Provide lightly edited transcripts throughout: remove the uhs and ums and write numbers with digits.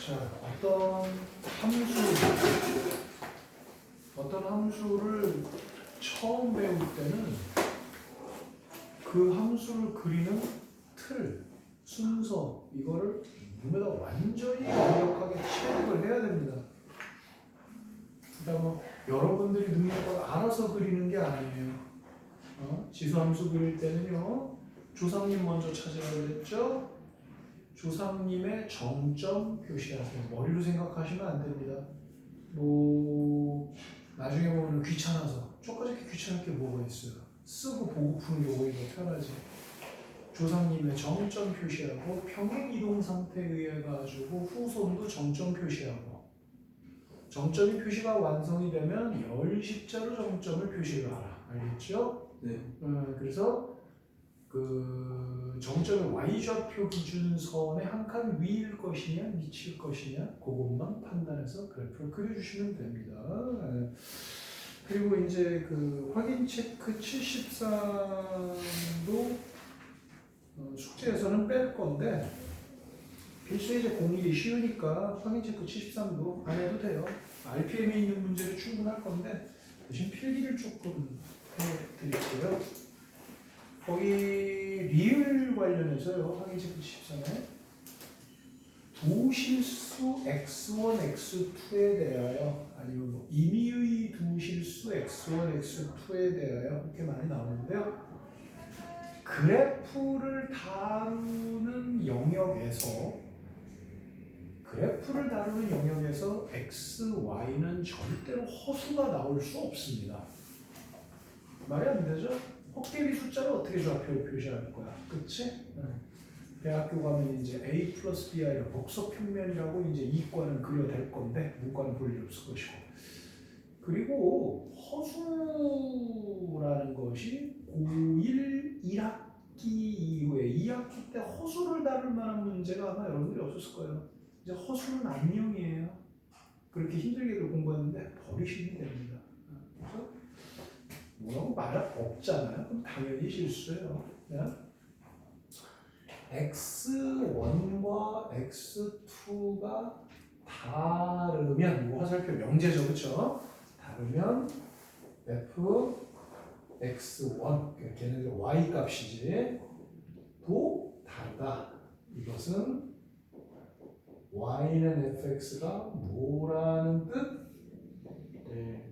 자, 어떤 함수를 처음 배울 때는 그 함수를 그리는 틀, 순서 이거를 몸에다 완전히 완벽하게 체득을 해야 됩니다. 그러니까 뭐 여러분들이 능력을 알아서 그리는 게 아니에요. 지수함수 그릴 때는요, 조상님 먼저 찾으라고 그랬죠? 조상님의 정점 표시하세요. 머리로 생각하시면 안 됩니다. 뭐 나중에 보면 귀찮아서 저까지 귀찮을 게 뭐가 있어요. 쓰고 보고 푸는 게 오히려 편하지. 조상님의 정점 표시하고 평행 이동 상태에 의해 가지고 후손도 정점 표시하고, 정점이 표시가 완성이 되면 열십자로 정점을 표시를 하라. 알겠죠? 네. 그래서 그 정점의 y좌표 기준선의 한 칸 위일 것이냐 밑일 것이냐 그것만 판단해서 그래프를 그려주시면 됩니다. 그리고 이제 그 확인 체크 73도 숙제에서는 뺄 건데 필수에 이제 공일이 쉬우니까 확인 체크 73도 안 해도 돼요. RPM에 있는 문제로 충분할 건데 대신 필기를 조금 해드릴게요. 거기 리을 관련해서요. 확인 체크 73에 두 실수 x1, x2에 대하여 아니면 뭐 임의의 두 실수 x1, x2에 대하여 이렇게 많이 나오는데요. 그래프를 다루는 영역에서 x, y는 절대로 허수가 나올 수 없습니다. 말이 안 되죠? 헛개비 숫자를 어떻게 좌표로 표시할 거야? 그치? 대학교 가면 이제 A 플러스 B 아니라 복서평면이라고 이제 이과는 그려댈 건데 문과는 볼 일 없을 것이고, 그리고 허수라는 것이 고1 1학기 이후에 2학기 때 허수를 다룰 만한 문제가 아마 여러분들이 없었을 거예요. 이제 허수는 안녕이에요. 그렇게 힘들게 공부했는데 버리시면 됩니다. 그래서 뭐라고 말 없잖아요. 그럼 당연히 실수예요. 그냥 x1과 x2가 다르면 뭐 화살표 명제죠, 그렇죠? 다르면 f x1 걔네들 y 값이지 도 다르다. 이것은 y는 fx가 뭐라는 뜻?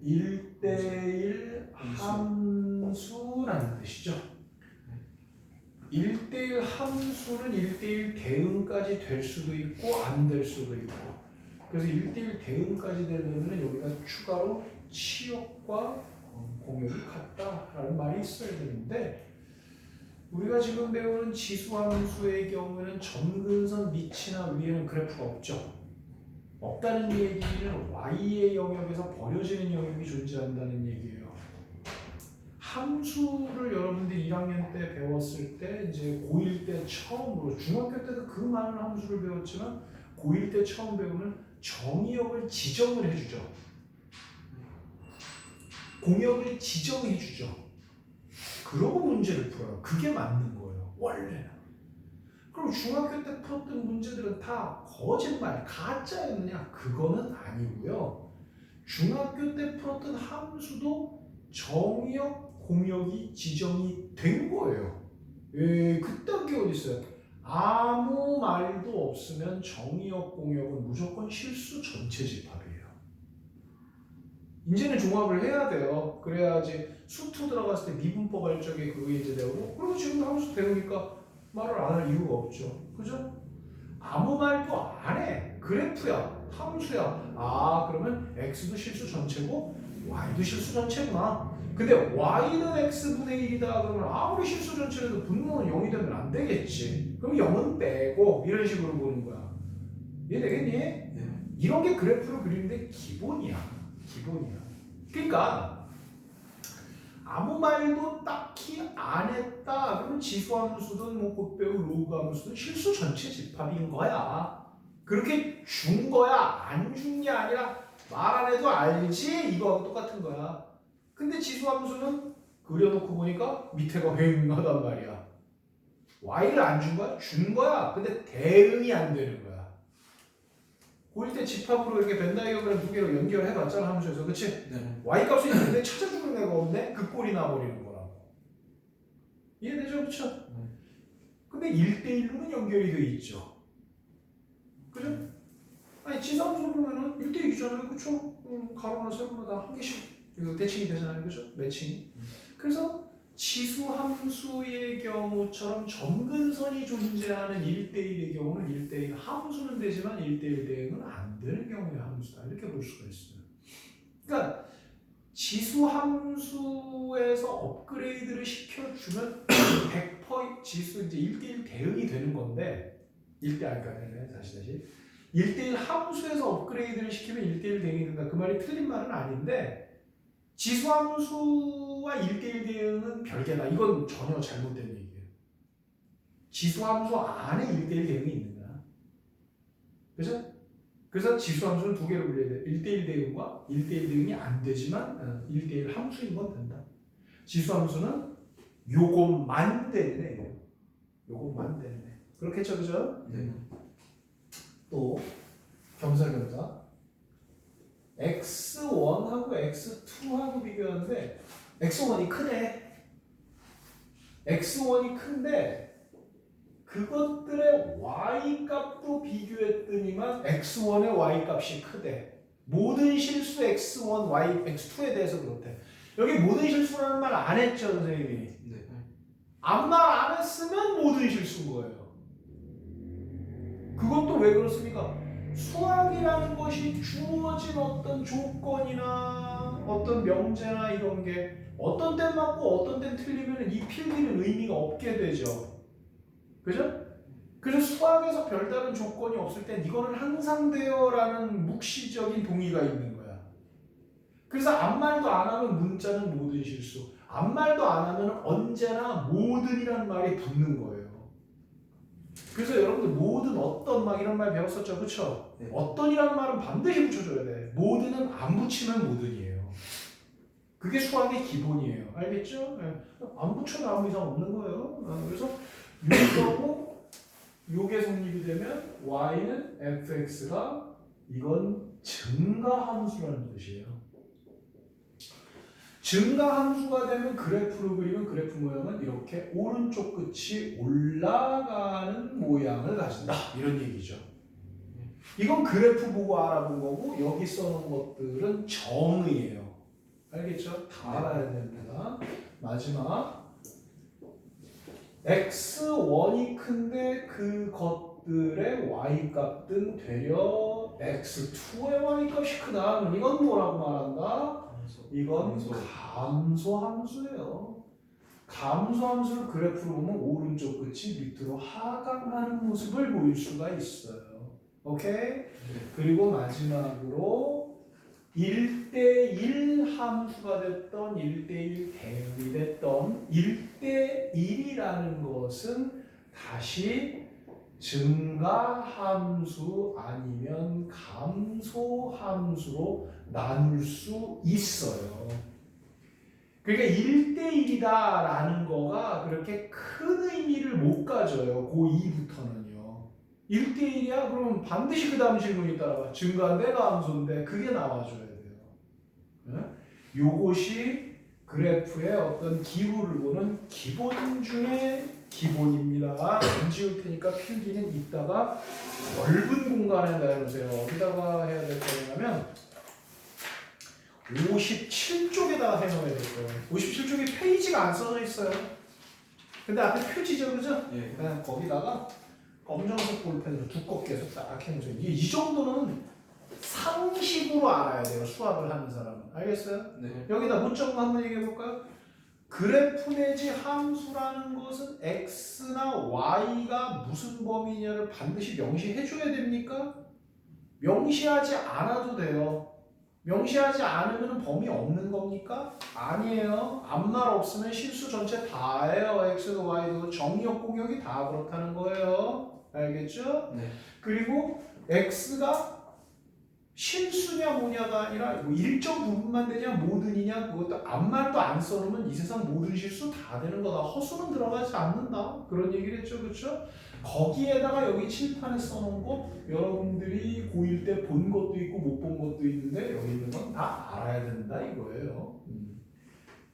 1대1 함수라는 뜻이죠. 1대1 함수는 1대1 대응까지 될 수도 있고 안 될 수도 있고, 그래서 1대1 대응까지 되려면 여기다 추가로 치역과 공역이 같다라는 말이 있어야 되는데, 우리가 지금 배우는 지수함수의 경우에는 점근선 밑이나 위에는 그래프가 없죠. 없다는 얘기는 y의 영역에서 버려지는 영역이 존재한다는 얘기예요. 함수를 여러분들 1학년 때 배웠을 때 이제 고1 때 처음으로, 중학교 때도 그 많은 함수를 배웠지만 고1 때 처음 배우면 정의역을 지정을 해주죠. 공역을 지정해주죠. 그러고 문제를 풀어요. 그게 맞는 거예요. 원래는. 그럼 중학교 때 풀었던 문제들은 다 거짓말, 가짜였느냐? 그거는 아니고요. 중학교 때 풀었던 함수도 정의역, 공역이 지정이 된 거예요. 그딴 게 어디 있어요? 아무 말도 없으면 정의역, 공역은 무조건 실수 전체 집합이에요. 이제는 종합을 해야 돼요. 그래야지 수투 들어갔을 때 미분법 할 적에 그거 이제 되고, 그리고 지금 함수 배우니까 말을 안 할 이유가 없죠. 그죠? 아무 말도 안 해. 그래프야, 함수야. 아, 그러면 x도 실수 전체고 y도 실수 전체구나. 근데 y는 x분의 1이다 그러면 아무리 실수 전체라도 분모는 0이 되면 안 되겠지. 그럼 0은 빼고 이런 식으로 보는 거야. 이해되겠니? 네. 이런 게 그래프를 그리는데 기본이야. 기본이야. 그러니까 아무 말도 딱히 안 했다 그러면 지수함수든 뭐 곧 배울 로그 함수든 실수 전체 집합인 거야. 그렇게 준 거야. 안 준 게 아니라 말 안 해도 알지? 이거하고 똑같은 거야. 근데 지수함수는 그려놓고 보니까 밑에가 휑하단 말이야. y를 안 준 거야? 준 거야. 근데 대응이 안 되는 거야. 고일 때 집합으로 이렇게 벤 다이어그램 두 개로 연결해 봤잖아 함수에서. 그치? 네. y 값이 있는데 찾아주는 애가 없네? 그 꼴이 나버리는 거라고. 이해되죠? 그쵸? 근데 1대1로는 연결이 돼 있죠. 그죠? 아니 지수함수 보면은 1대1이잖아요. 그쵸? 가로나 세로나 다 한 개씩 이거 대칭이 되잖아요. 그죠? 매칭이. 그래서 지수함수의 경우처럼 점근선이 존재하는 1대1의 경우는 1대1 함수는 되지만 1대1 대응은 안 되는 경우의 함수다. 이렇게 볼 수가 있어요. 그러니까 지수함수에서 업그레이드를 시켜주면 100% 지수 이제 1대1 대응이 되는 건데 1대1까지 다시 1대1 함수에서 업그레이드를 시키면 1대1 대응이 된다. 그 말이 틀린 말은 아닌데 지수함수와 1대1 대응은 별개다. 이건 전혀 잘못된 얘기예요. 지수함수 안에 1대1 대응이 있는 거야. 그죠? 그래서 지수함수는 두 개로 분류해야 돼. 1대1 대응과 1대1 대응이 안 되지만 1대1 함수인 건 된다. 지수함수는 요것만 되는 애예요. 요것만 되는 애. 그렇겠죠, 그죠? 네. 또 겸사겸사 x1하고 x2하고 비교하는데 x1이 크네. x1이 큰데 그것들의 y값도 비교했더니만 x1의 y값이 크대. 모든 실수 x1, y, x2에 대해서 그렇대. 여기 모든 실수라는 말 안 했죠, 선생님이? 네. 아무 말 안 했으면 모든 실수인 거예요. 그것도 왜 그렇습니까? 수학이라는 것이 주어진 어떤 조건이나 어떤 명제나 이런 게 어떤 땐 맞고 어떤 땐 틀리면 이 필기는 의미가 없게 되죠. 그죠? 그래서 수학에서 별다른 조건이 없을 땐 이거는 항상 돼요라는 묵시적인 동의가 있는 거야. 그래서 아무 말도 안 하면 문자는 모든 실수, 아무 말도 안 하면 언제나 모든이라는 말이 붙는 거예요. 그래서 여러분들 모든 어떤 막 이런 말 배웠었죠, 그렇죠? 네. 어떤이라는 말은 반드시 붙여줘야 돼. 모든은 안 붙이면 모든이에요. 그게 수학의 기본이에요. 알겠죠? 네. 안 붙여도 아무 이상 없는 거예요. 그래서 요거고 요게 성립이 되면 y는 fx가 이건 증가함수라는 뜻이에요. 증가함수가 되면 그래프로 그리면 그래프 모양은 이렇게 오른쪽 끝이 올라가는 모양을 가진다. 이런 얘기죠. 이건 그래프 보고 알아본 거고 여기 써놓은 것들은 정의예요. 알겠죠? 다 알아야 됩니다. 마지막 x1이 큰데 그것들의 y값은 되려 x2의 y값이 크다. 그럼 이건 뭐라고 말한다? 이건 감소함수예요. 감소함수를 그래프로 보면 오른쪽 끝이 밑으로 하강하는 모습을 보일 수가 있어요. 오케이? 네. 그리고 마지막으로 1대1 함수가 됐던 1대1 대응이 됐던 1대1이라는 것은 다시 증가함수 아니면 감소함수로 나눌 수 있어요. 그러니까 1대1이다라는 거가 그렇게 큰 의미를 못 가져요. 고2부터는요. 1대1이야? 그러면 반드시 그 다음 질문이 따라와. 증가인데 감소인데 그게 나와줘야 돼요. 네? 요것이 그래프의 어떤 기후를 보는 기본 중에 기본입니다. 안 지울 테니까 필기는 이따가 넓은 공간에 내놓으세요. 어디다가 해야 될 거냐면 57쪽에다가 해놓아야 될 거예요. 57쪽에 페이지가 안 써져 있어요. 근데 앞에 표지죠, 그죠? 예. 그냥 거기다가 검정색 볼펜으로 두껍게 해서 딱 해놓으세요. 이 정도는 상식으로 알아야 돼요. 수학을 하는 사람은. 알겠어요? 네. 여기다 문자로 한번 얘기해 볼까요? 그래프 내지 함수라는 것은 x나 y가 무슨 범위냐를 반드시 명시해 줘야 됩니까? 명시하지 않아도 돼요. 명시하지 않으면 범위 없는 겁니까? 아니에요. 아무 말 없으면 실수 전체 다예요. x도 y도 정의역 공역이 다 그렇다는 거예요. 알겠죠? 네. 그리고 x가 실수냐 뭐냐가 아니라 뭐 일정 부분만 되냐 모든이냐 그것도 아무 말도 안 써놓으면 이 세상 모든 실수 다 되는 거다. 허수는 들어가지 않는다. 그런 얘기를 했죠. 그렇죠? 거기에다가 여기 칠판에 써놓은 거 여러분들이 고1 때 본 것도 있고 못 본 것도 있는데 여기 있는 건 다 알아야 된다 이거예요.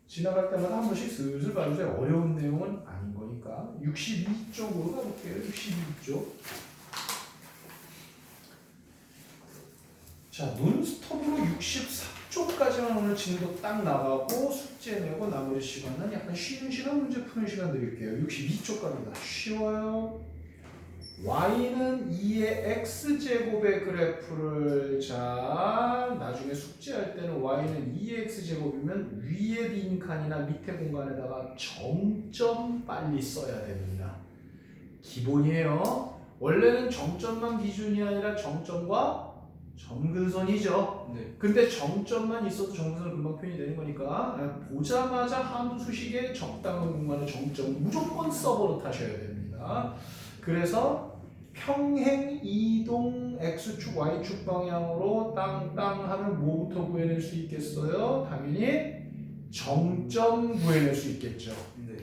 지나갈 때마다 한 번씩 슬슬 봐주세요. 어려운 내용은 아닌 거니까. 62쪽으로 가볼게요. 62쪽. 자, 논스톱으로 63쪽까지만 오늘 진도 딱 나가고 숙제 내고 나머지 시간은 약간 쉬는 시간 문제 푸는 시간 드릴게요. 62쪽 갑니다. 쉬워요. y는 2의 x제곱의 그래프를 자 나중에 숙제할 때는 y는 2의 x제곱이면 위에 빈칸이나 밑에 공간에다가 정점 빨리 써야 됩니다. 기본이에요. 원래는 정점만 기준이 아니라 정점과 점근선이죠. 네. 근데 정점만 있어도 점근선은 금방 표현이 되는 거니까 보자마자 함수식의 적당한 공간에 정점 무조건 써버릇 하셔야 됩니다. 그래서 평행 이동 x축 y축 방향으로 땅땅 하면 뭐부터 구해낼 수 있겠어요? 당연히 정점 구해낼 수 있겠죠. 네.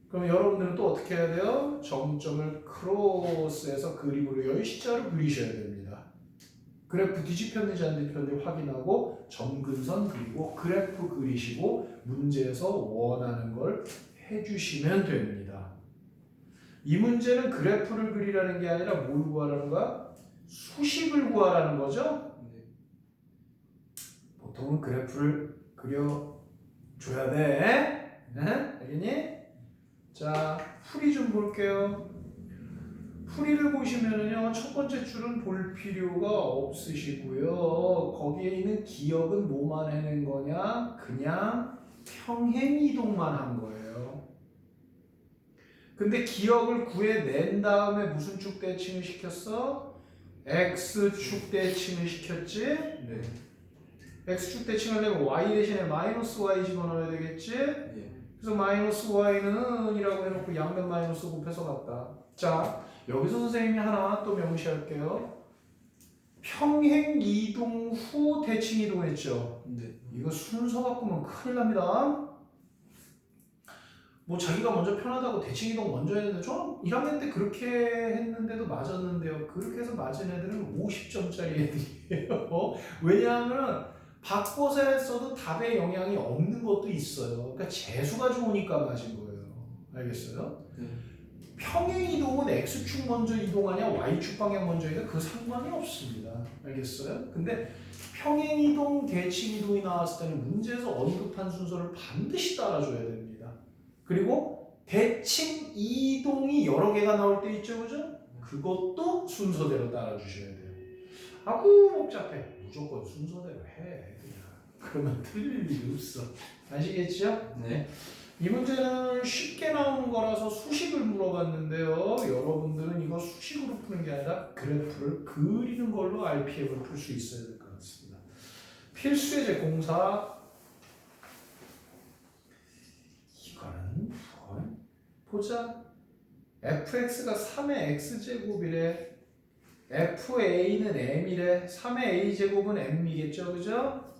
그럼 여러분들은 또 어떻게 해야 돼요? 정점을 크로스해서 그림으로 열시자로 그리셔야 됩니다. 그래프 뒤집혔는지 안 뒤집혔는지 확인하고 점근선 그리고 그래프 그리시고 문제에서 원하는 걸 해주시면 됩니다. 이 문제는 그래프를 그리라는 게 아니라 뭘 구하라는 거야? 수식을 구하라는 거죠? 네. 보통은 그래프를 그려줘야 돼. 알겠니? 자, 풀이 좀 볼게요. 풀이를 보시면은요, 첫 번째 줄은 볼 필요가 없으시고요. 거기에 있는 기억은 뭐만 해낸 거냐? 그냥 평행 이동만 한 거예요. 근데 기억을 구해낸 다음에 무슨 축 대칭을 시켰어? x축 대칭을 시켰지? 네. x축 대칭하려면 y 대신에 마이너스 y 집어넣어야 되겠지? 예. 그래서 마이너스 y는 이라고 해놓고 양면 마이너스 곱해서 갔다. 자, 여기서 선생님이 하나 또 명시할게요. 평행 이동 후 대칭 이동했죠. 네. 이거 순서 바꾸면 큰일 납니다. 뭐 자기가 먼저 편하다고 대칭 이동 먼저 했는데 저 1학년 때 그렇게 했는데도 맞았는데요. 그렇게 해서 맞은 애들은 50점짜리 애들이에요. 왜냐하면 바꿔서 했어도 답에 영향이 없는 것도 있어요. 그러니까 재수가 좋으니까 맞은 거예요. 알겠어요? 네. 평행 이동은 x축 먼저 이동하냐 y축 방향 먼저 이동하냐 그 상관이 없습니다. 알겠어요? 근데 평행 이동, 대칭 이동이 나왔을 때는 문제에서 언급한 순서를 반드시 따라줘야 됩니다. 그리고 대칭 이동이 여러 개가 나올 때 있죠, 그죠? 그것도 순서대로 따라주셔야 돼요. 아구 복잡해. 무조건 순서대로 해. 그냥. 그러면 틀릴 일이 없어. 아시겠죠? 네. 이 문제는 쉽게 나오는 거라서 수식을 물어봤는데요. 여러분들은 이거 수식으로 푸는 게 아니라 그래프를 그리는 걸로 RPM을 풀 수 있어야 될 것 같습니다. 필수예제 공사. 이거는 보자. fx가 3의 x제곱이래. fa는 m이래. 3의 a제곱은 m이겠죠, 그죠?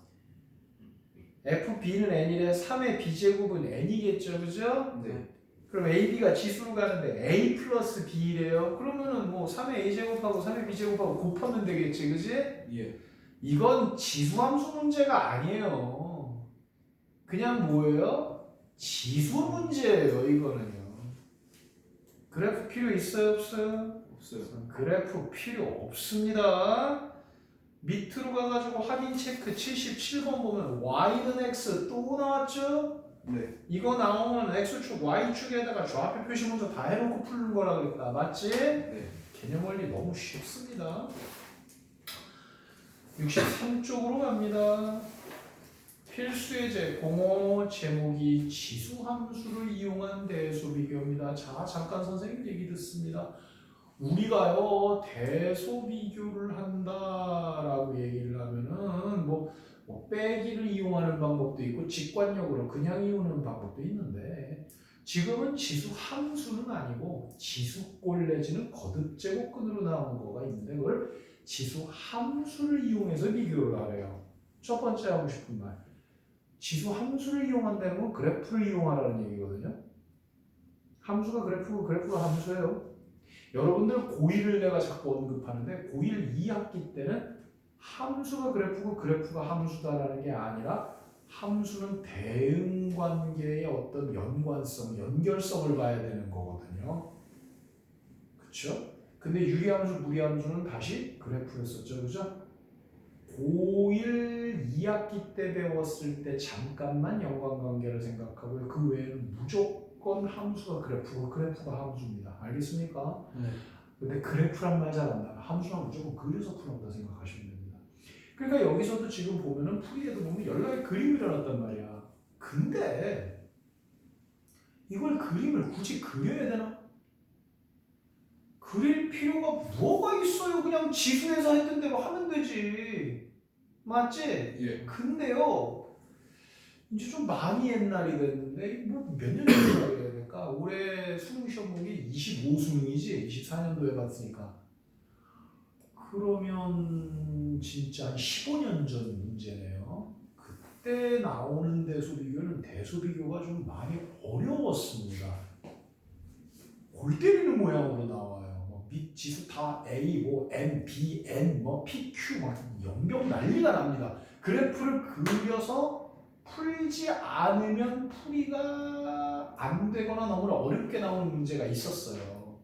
fb는 n이래. 3의 b제곱은 n이겠죠, 그죠? 네. 그럼 ab가 지수로 가는데 a 플러스 b래요. 그러면은 뭐 3의 a제곱하고 3의 b제곱하고 곱하면 되겠지, 그지? 예. 이건 지수함수 문제가 아니에요. 그냥 뭐예요? 지수 문제예요, 이거는요. 그래프 필요 있어요, 없어요? 없어요. 그래프 필요 없습니다. 밑으로 가가지고 확인 체크 77번 보면 y는 x 또 나왔죠? 네. 이거 나오면 x축, y축에다가 좌표 표시 먼저 다 해놓고 푸는 거라 그랬다. 맞지? 네. 개념 원리 너무 쉽습니다. 63쪽으로 갑니다. 필수예제 공호 제목이 지수함수를 이용한 대소비교입니다. 자, 잠깐 선생님 얘기 듣습니다. 우리가요 대소비교를 한다라고 얘기를 하면은 뭐 빼기를 이용하는 방법도 있고 직관력으로 그냥 이용하는 방법도 있는데 지금은 지수함수는 아니고 지수꼴 내지는 거듭제곱근으로 나오는 거가 있는데 그걸 지수 함수를 이용해서 비교를 하래요. 첫 번째 하고 싶은 말. 지수 함수를 이용한다는 건 그래프를 이용하라는 얘기거든요. 함수가 그래프고 그래프가 함수예요. 여러분들 고1을 내가 자꾸 언급하는데 고1 2학기 때는 함수가 그래프고 그래프가 함수다라는 게 아니라 함수는 대응관계의 어떤 연관성, 연결성을 봐야 되는 거거든요. 그렇죠? 근데 유리함수, 무리함수는 다시 그래프였었죠. 그죠? 고1 2학기 때 배웠을 때 잠깐만 연관관계를 생각하고요. 그 외에는 무조건 함수가 그래프고 그래프가 함수입니다. 알겠습니까? 네. 근데 그래프란 말 잘 안 나요. 함수는 무조건 그려서 풀어온다 생각하시면 됩니다. 그러니까 여기서도 지금 보면은 풀이에도 보면 연락의 그림이 일어났단 말이야. 근데 이걸 그림을 굳이 그려야 되나? 그릴 필요가 뭐가 있어요? 그냥 지수에서 했던 대로 하면 되지. 맞지? 예. 근데요, 이제 좀 많이 옛날이 됐는데, 뭐 몇 년 전이라고 해야 될까? 올해 수능 시험 본 게 25수능이지? 24년도에 봤으니까. 그러면 진짜 한 15년 전 문제네요. 그때 나오는 대소비교는 대소비교가 좀 많이 어려웠습니다. 골 때리는 모양으로 나와요. 뭐 밑 지수 다 A, 뭐 M, B, N, 뭐 P, Q 막 연병 난리가 납니다. 그래프를 그려서 풀지 않으면 풀이가 안 되거나 너무 어렵게 나오는 문제가 있었어요.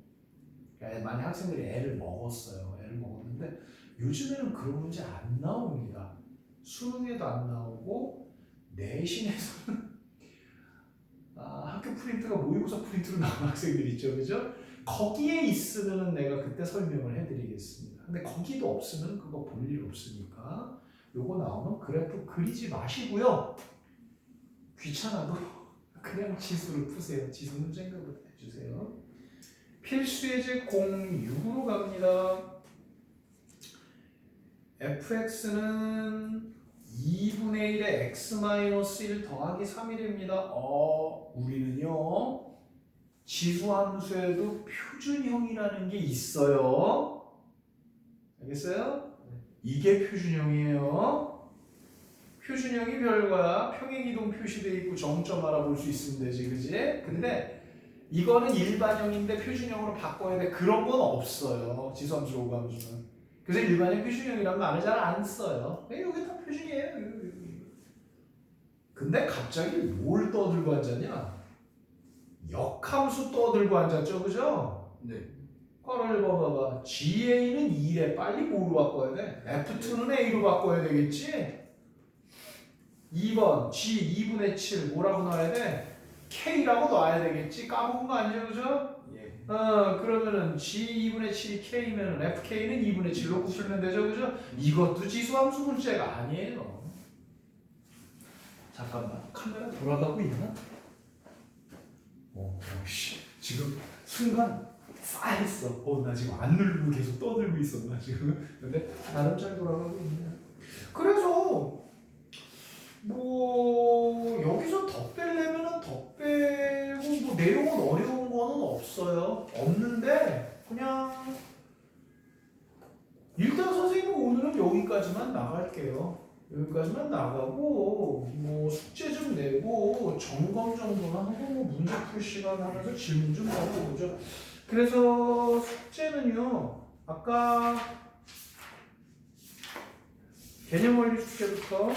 많이 학생들이 애를 먹었어요. 애를 먹었는데 요즘에는 그런 문제 안 나옵니다. 수능에도 안 나오고 내신에서는 학교 프린트가 모의고사 프린트로 나온 학생들 있죠, 그죠? 거기에 있으면은 내가 그때 설명을 해드리겠습니다. 근데 거기도 없으면 그거 볼 일 없으니까 요거 나오면 그래프 그리지 마시고요. 귀찮아도 그냥 지수를 푸세요. 지수 문제인가부터 해주세요. 필수예제 06으로 갑니다. fx는 2분의 1에 x-1 더하기 3일입니다. 우리는요 지수함수에도 표준형이라는 게 있어요. 알겠어요? 이게 표준형이에요. 표준형이 별거야. 평행이동 표시되어 있고 정점 알아볼 수 있으면 되지, 그지? 근데 이거는 일반형인데 표준형으로 바꿔야 돼. 그런 건 없어요. 지수함수, 로그함수는. 그래서 일반형 표준형이란 말을 잘 안 써요. 여기 다 표준이에요. 근데 갑자기 뭘 떠들고 앉았냐? 역함수 떠들고 앉았죠, 그죠? 네. 괄호를 봐봐봐. GA는 2래. 빨리 뭐로 바꿔야 돼? F2는 A로 바꿔야 되겠지? 2번 G 2분의 7 뭐라고 넣어야 돼? K라고 넣어야 되겠지? 까먹은 거 아니죠, 그죠? 예. 그러면은 G 2분의 7이 K면은 FK는 2분의 7로 풀면 되죠, 그죠? 이것도 지수함수 문제가 아니에요. 잠깐만, 카메라 돌아가고 있나? 지금 순간 싸했어. 나 지금 안 누르고 계속 떠들고 있었나 지금. 근데 나름 잘 돌아가고 있네. 그래서 뭐 여기서 더 빼려면은 더 빼고 뭐 내용은 어려운 거는 없어요. 없는데 그냥 일단 선생님은 오늘은 여기까지만 나갈게요. 여기까지만 나가고 뭐 숙제 좀 내고 점검 정도는 하고 뭐 문제 풀 시간 하면서 질문 좀 받아보죠. 그래서 숙제는요. 아까 개념 원리 숙제부터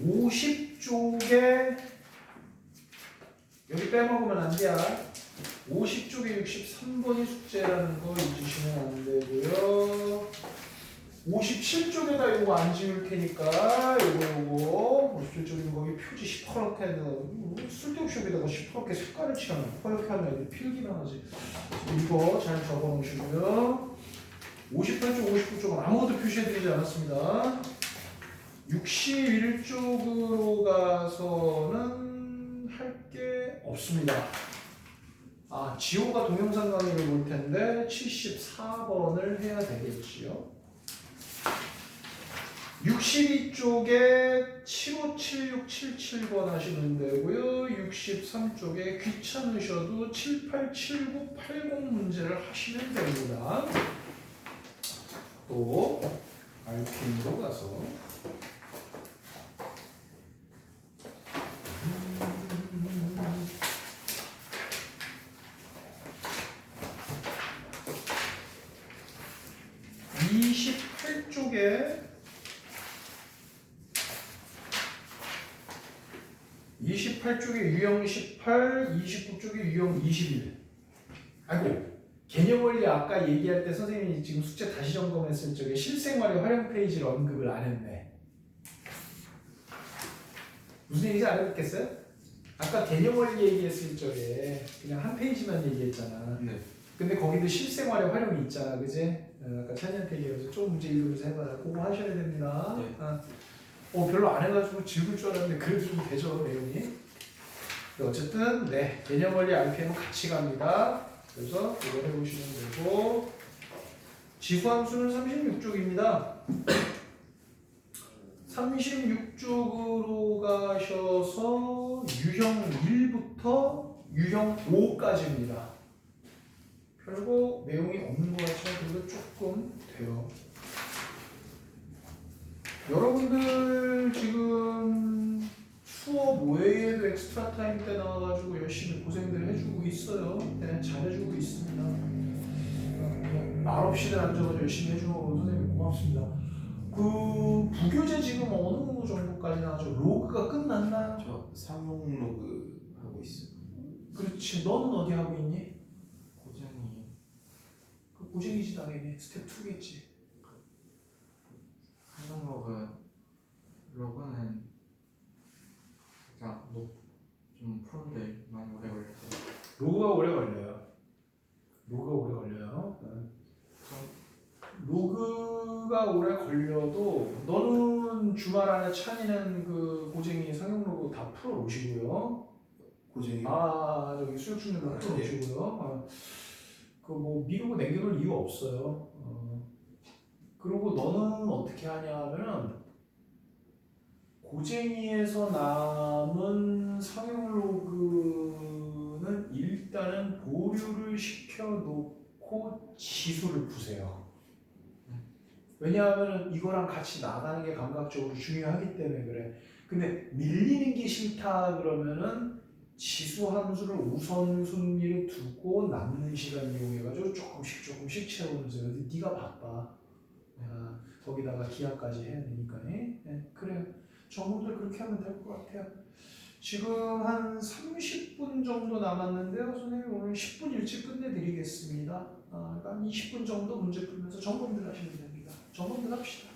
50쪽에 여기 빼먹으면 안 돼요. 50쪽에 63번이 숙제라는 거 잊으시면 안 되고요. 57쪽에다 요거 안 지울 테니까 요거 57쪽에 거기 표지 시퍼렇게 해서 쓸데없이 여기다가 시퍼렇게 색깔을 칠하면 허옇게 하면 애들 필기만 하지. 이거 잘 적어 놓으시고요. 58쪽, 59쪽은 아무것도 표시해드리지 않았습니다. 61쪽으로 가서는 할 게 없습니다. 지호가 동영상 강의를 볼 텐데 74번을 해야 되겠지요. 62쪽에 757677번 하시면 되고요. 63쪽에 귀찮으셔도 787980 문제를 하시면 됩니다. 또 알케인으로 가서 28쪽에 28쪽에 유형 18, 29쪽에 유형 21. 아이고, 개념원리 아까 얘기할 때 선생님이 지금 숙제 다시 점검했을 적에 실생활의 활용 페이지를 언급을 안 했네. 무슨 얘기인지 알아듣겠어요? 아까 개념원리 얘기했을 적에 그냥 한 페이지만 얘기했잖아. 네. 근데 거기도 실생활의 활용이 있잖아, 그지? 아까 찬이한테 얘기해서 좀 문제 읽으면서 해봐라. 그거 하셔야 됩니다. 네. 별로 안 해가지고 즐길 줄 알았는데 그래도 좀 되죠, 내용이. 어쨌든 네, 개념원리 RPM은 같이 갑니다. 그래서 이거 해보시면 되고, 지수함수는 36쪽입니다. 36쪽으로 가셔서 유형 1부터 유형 5까지입니다. 별거 내용이 없는 것 같지만 그래도 조금 돼요. 여러분들 지금 수업 외에도 엑스트라 타임 때 나와가지고 열심히 고생들 해주고 있어요. 네, 잘해주고 있습니다. 말없이들 앉아서 열심히 해주는 거 선생님 고맙습니다. 그 부교재 지금 어느 정도까지 나왔죠? 로그가 끝났나요? 저 상용 로그 하고 있어요. 그렇지. 너는 어디 하고 있니? 고장이 그 고생이지 당연히. 스텝 2겠지. 상용 로그는 진짜 좀 푸는데 많이 오래 걸려서 로그가 오래 걸려요. 로그가 오래 걸려요. 로그가 오래 걸려도 너는 주말 안에 찬이는 그 고쟁이 상용 로그 다 풀어 놓으시고요. 고쟁이 저기 수요 충전도 풀어 놓으시고요. 그 뭐 미루고 남겨놓을 이유 없어요. 그리고 너는 어떻게 하냐면은 고쟁이에서 남은 상용 로그는 일단은 보류를 시켜놓고 지수를 푸세요. 왜냐하면 이거랑 같이 나가는 게 감각적으로 중요하기 때문에 그래. 근데 밀리는 게 싫다 그러면은 지수 함수를 우선순위로 두고 남는 시간 이용해가지고 조금씩 채우면서. 근데 네가 바빠. 거기다가 기하까지 해야 되니까. 그래요. 전공들 그렇게 하면 될 것 같아요. 지금 한 30분 정도 남았는데요. 선생님 오늘 10분 일찍 끝내드리겠습니다. 그러니까 한 20분 정도 문제 풀면서 점검들 하시면 됩니다. 점검들 합시다.